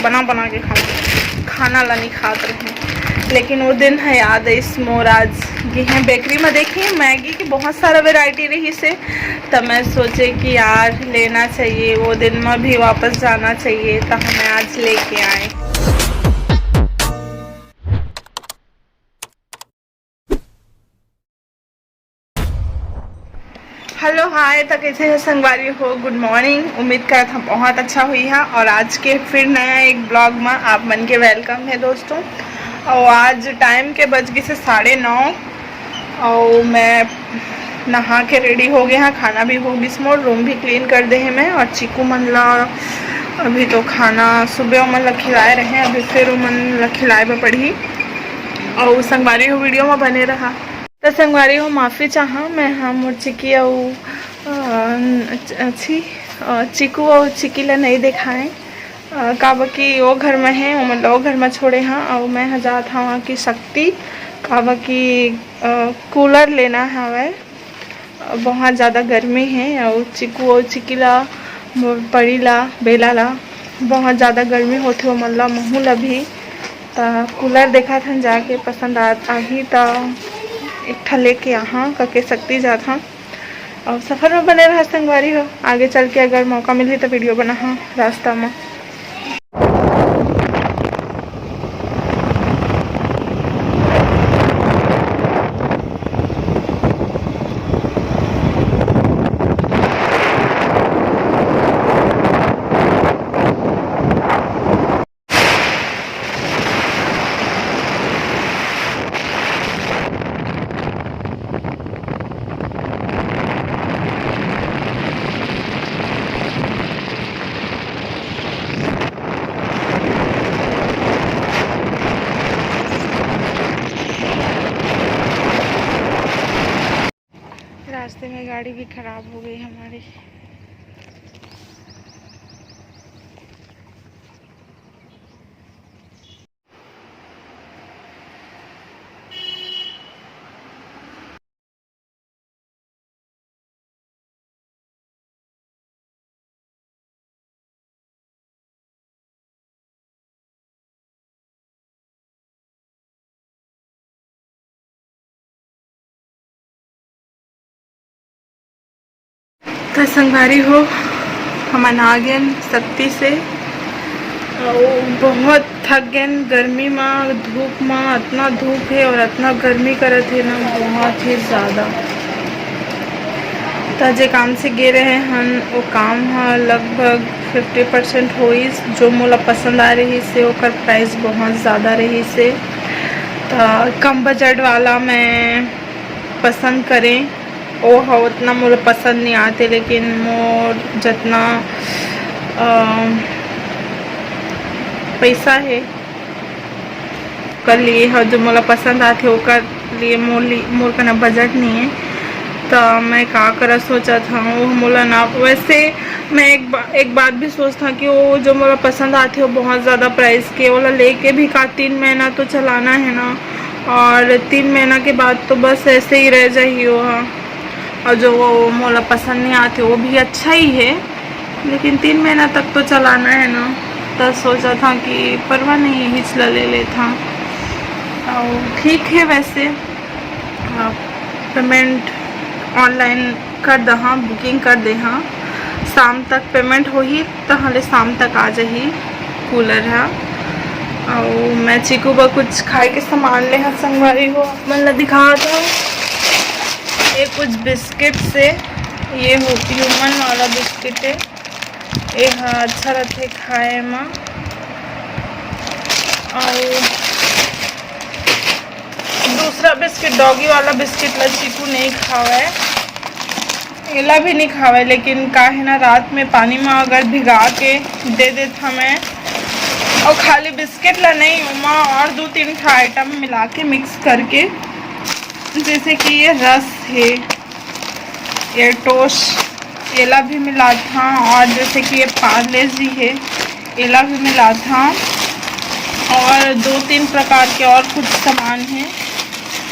बना बना के खाना ला नहीं खाते रहे। लेकिन वो दिन है याद है इस मोर आज गए हैं बेकरी में, देखिए मैगी की बहुत सारा वेराइटी रही से, तब मैं सोचे कि यार लेना चाहिए, वो दिन में भी वापस जाना चाहिए, तो हमें आज लेके आए। हेलो हाय, तो कैसे है संगवारी हो, गुड मॉर्निंग। उम्मीद कर था बहुत अच्छा हुई है। और आज के फिर नया एक ब्लॉग में आप मन के वेलकम है दोस्तों। और आज टाइम के बज गए से 9:30 और मैं नहा के रेडी हो गया हाँ, खाना भी हो गई मोर, रूम भी क्लीन कर दे हैं मैं। और चीकू मन ला अभी तो खाना सुबह मन ला खिलाए रहे, अभी फिर मन ला खिलाए में पड़ी और संगवारी हो वीडियो में बने रहा। तो संगवारी हो माफ़ी चाहा मैं, हम और चिकी और अच्छी चीकू और चिकी ला नहीं दिखाएं काबा कि वो घर में है, वो मतलब वो घर में छोड़े हाँ। और मैं हजार था वहाँ की शक्ति काबा की कूलर लेना है वह, बहुत ज़्यादा गर्मी है। और चिकू और चिकी ला पड़ी ला बेला ला बहुत ज़्यादा गर्मी होती हो, मतलब महू ला भी तो कूलर देखा था जाके पसंद आ ही तो एक ठा लेके यहाँ करके सकती जाता और सफ़र में बने रहा संगवारी हो। आगे चल के अगर मौका मिले तो वीडियो बना हाँ रास्ता में। रास्ते में गाड़ी भी खराब हो गई हमारी। तो संगवारी हो हम आ गए शक्ति से और बहुत थक गए गर्मी में, धूप में, इतना धूप है और इतना गर्मी करत है ना बहुत ही ज़्यादा। तो जे काम से गे रहे हैं वो काम है लगभग 50% होई, जो मोला पसंद आ रही से ओकर प्राइस बहुत ज़्यादा रही से। तो कम बजट वाला मैं पसंद करें वो हो, उतना मोला पसंद नहीं आते, लेकिन मोर जितना पैसा है कर लिए है जो मोला पसंद आते वो कर लिए, मोर का ना बजट नहीं है। तो मैं का करा सोचा था वो मोला ना, वैसे मैं एक बात भी सोचता कि वो जो मोला पसंद आती है वो बहुत ज़्यादा प्राइस के वाला लेके भी का 3 महीना तो चलाना है ना, और 3 महीना के बाद तो बस ऐसे ही रह जाइए वो। और जो वो मोला पसंद नहीं आती वो भी अच्छा ही है, लेकिन 3 महीना तक तो चलाना है ना। तो सोचा था कि परवाह नहीं यही चला ले लेता। और ठीक है वैसे पेमेंट ऑनलाइन कर दे हाँ, बुकिंग कर दे हाँ, शाम तक पेमेंट हो ही तो हाले शाम तक आ जाही कूलर है। और मैं चीकू बा कुछ खाए के सामान ले हाँ संगवारी हो मन ला दिखा था। ये कुछ बिस्किट से, ये ह्यूमन वाला बिस्किट है, ये हाँ अच्छा रहते खाए में। और दूसरा बिस्किट डॉगी वाला बिस्किट ला चीकू नहीं खावा है, एला भी नहीं खावा है, लेकिन का है ना रात में पानी में अगर भिगा के दे देता मैं, और खाली बिस्किट ला नहीं उमा और 2-3 आइटम मिला के मिक्स करके, जैसे कि ये रस है, ये टोस्ट एला भी मिला था, और जैसे कि ये पार्ले जी है एला भी मिला था, और 2-3 प्रकार के और कुछ सामान है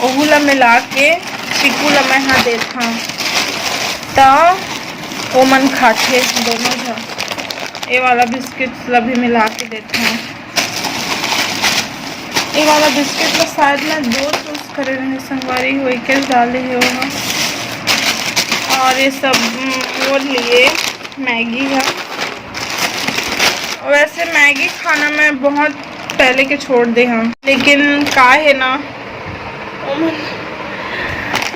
ओहुला मिला के चिकू ला मैं हाँ देता तो वो मन खाते दोनों था। ये वाला बिस्किट अभी मिला के देते हैं। ये वाला बिस्किट तो शायद मैं 2 चूज करे रहे संगवारी हुई के डाले है वहाँ। और ये सब और लिए मैगी है। वैसे मैगी खाना मैं बहुत पहले के छोड़ दे हम, लेकिन का है ना,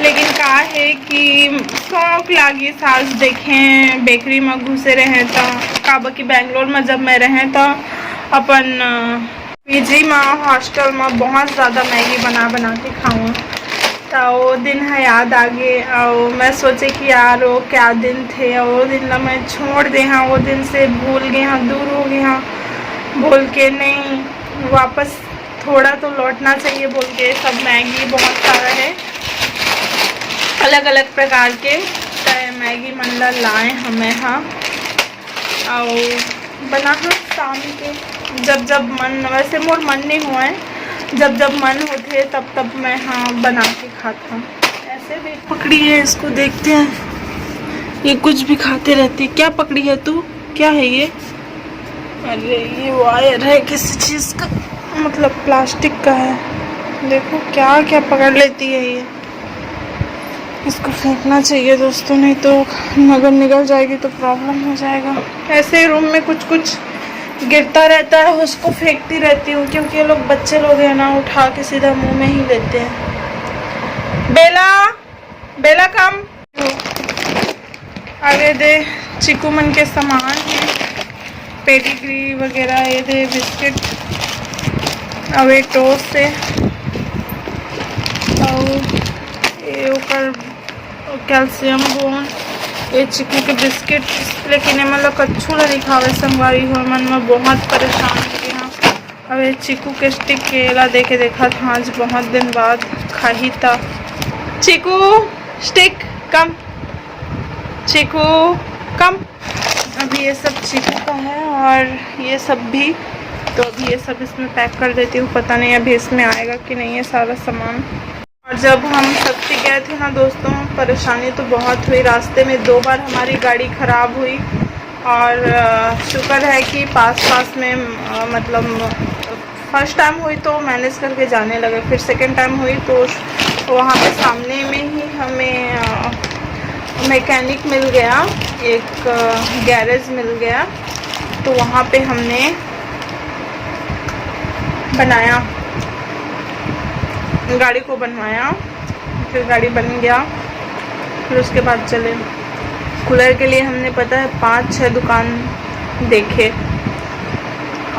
लेकिन का है कि शौक लागी सास देखें बेकरी में घुसे रहे तो काबा की बेंगलोर में जब मैं रहे तो अपन पीजी में हॉस्टल में बहुत ज़्यादा मैगी बना के खाऊँ। तो वो दिन है याद आ गए और मैं सोचे कि यार वो क्या दिन थे और वो दिन मैं छोड़ दे हाँ, वो दिन से भूल गए हाँ, दूर हो गए हाँ, बोल के नहीं वापस थोड़ा तो लौटना चाहिए बोल के सब मैगी बहुत सारा है अलग अलग प्रकार के मैगी मंडला लाए हमें हाँ और बना शाम के जब मन, वैसे मोर मन नहीं हुआ है, जब मन होते तब मैं हाँ बना के खाता हूँ। ऐसे भी पकड़ी है, इसको देखते हैं, ये कुछ भी खाते रहती है। क्या पकड़ी है तू, क्या है ये? अरे ये वायर है किसी चीज़ का, मतलब प्लास्टिक का है। देखो क्या क्या पकड़ लेती है ये। इसको फेंकना चाहिए दोस्तों, नहीं तो अगर निकल जाएगी तो प्रॉब्लम हो जाएगा। ऐसे रूम में कुछ कुछ गिरता रहता है, उसको फेंकती रहती हूँ क्योंकि ये लोग बच्चे लोग हैं ना, उठा के सीधा मुंह में ही लेते हैं। बेला बेला कम आगे दे। चिकू मन के सामान है, पेडिग्री वगैरह, ये दे बिस्किट, अब एक टोस्ट है और ये ऊपर कैल्शियम बोन, ये चिकू के बिस्किट। लेकिन मतलब कच्छू ला दिखावे संगवारी हो, मन में बहुत परेशान हो गया। अब ये चिकू के स्टिक केला देके देखा था आज बहुत दिन बाद खाही था। चिकू स्टिक कम, चिकू कम। अभी ये सब चिकू का है और ये सब भी, तो अभी ये सब इसमें पैक कर देती हूँ। पता नहीं अभी इसमें आएगा कि नहीं है सारा सामान। और जब हम शक्ति गए थे ना दोस्तों, परेशानी तो बहुत हुई। रास्ते में 2 बार हमारी गाड़ी ख़राब हुई और शुक्र है कि पास में मतलब फर्स्ट टाइम हुई तो मैनेज करके जाने लगे, फिर सेकंड टाइम हुई तो वहाँ पे सामने में ही हमें मैकेनिक मिल गया, एक गैरेज मिल गया, तो वहाँ पे हमने बनाया, गाड़ी को बनवाया, फिर गाड़ी बन गया। फिर उसके बाद चले कूलर के लिए हमने पता है 5-6 दुकान देखे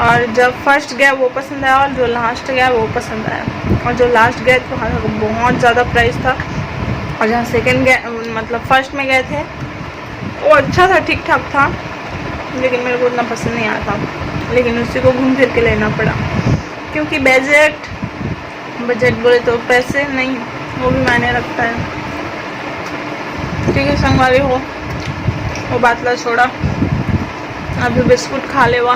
और जब फर्स्ट गया वो पसंद आया और जो लास्ट गया वो पसंद आया। और जो लास्ट गए तो बहुत ज़्यादा प्राइस था और जहाँ सेकंड गए मतलब फर्स्ट में गए थे वो अच्छा था, ठीक ठाक था, लेकिन मेरे को उतना पसंद नहीं आया था। लेकिन उसी को घूम फिर के लेना पड़ा क्योंकि बजट बोले तो पैसे नहीं, वो भी मायने रखता है। ठीक है संगवारी हो, वो बात ला छोड़ा, अभी बिस्कुट खा लेवा।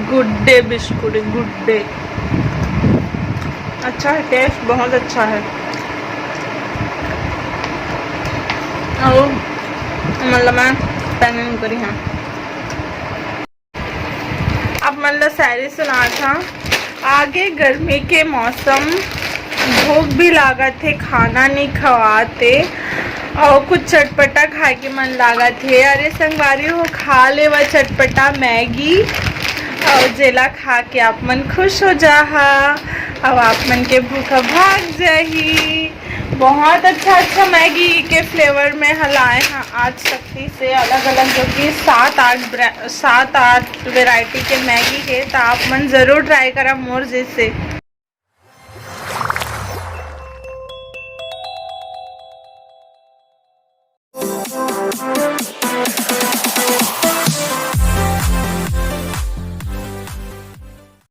Good day biscuit, good day अच्छा है, टेस्ट बहुत अच्छा है। और मतलब मैं पैनिंग करी हाँ। अब मतलब शायरी सुना था, आगे गर्मी के मौसम, भूख भी लागत थे, खाना नहीं खवाते और कुछ चटपटा खाए के मन लागत थे। अरे संगवारी हो, खा ले वह चटपटा मैगी और जेला खा के आप मन खुश हो जाहा, अब आप मन के भूखा भाग जाही। बहुत अच्छा मैगी के फ्लेवर में हलाए हैं आज शक्ति से, अलग अलग जो कि 7-8 वैरायटी के मैगी है, तो आप मन ज़रूर ट्राई करा मोर जैसे।